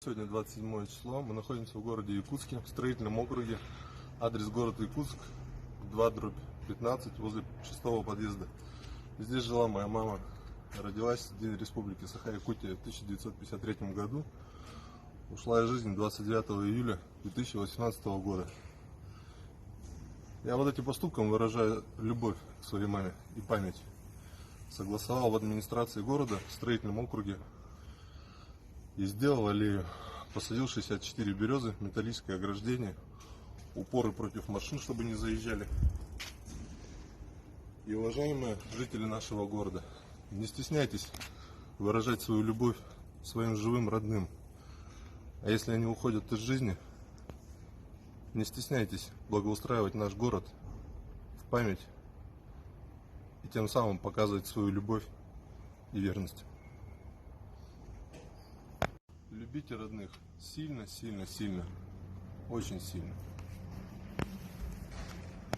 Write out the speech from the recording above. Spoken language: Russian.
Сегодня 27 число, мы находимся в городе Якутске, в строительном округе, адрес город Якутск, 2/15, возле 6-го подъезда. Здесь жила моя мама, родилась в день Республики Саха-Якутия в 1953 году, ушла из жизни 29 июля 2018 года. Я вот этим поступком выражаю любовь к своей маме и память. Согласовал в администрации города, в строительном округе, и сделал аллею. Посадил 64 березы, металлическое ограждение, упоры против машин, чтобы не заезжали. И, уважаемые жители нашего города, не стесняйтесь выражать свою любовь своим живым родным. А если они уходят из жизни, не стесняйтесь благоустраивать наш город в память и тем самым показывать свою любовь и верность. Любите родных сильно, сильно, сильно, очень сильно.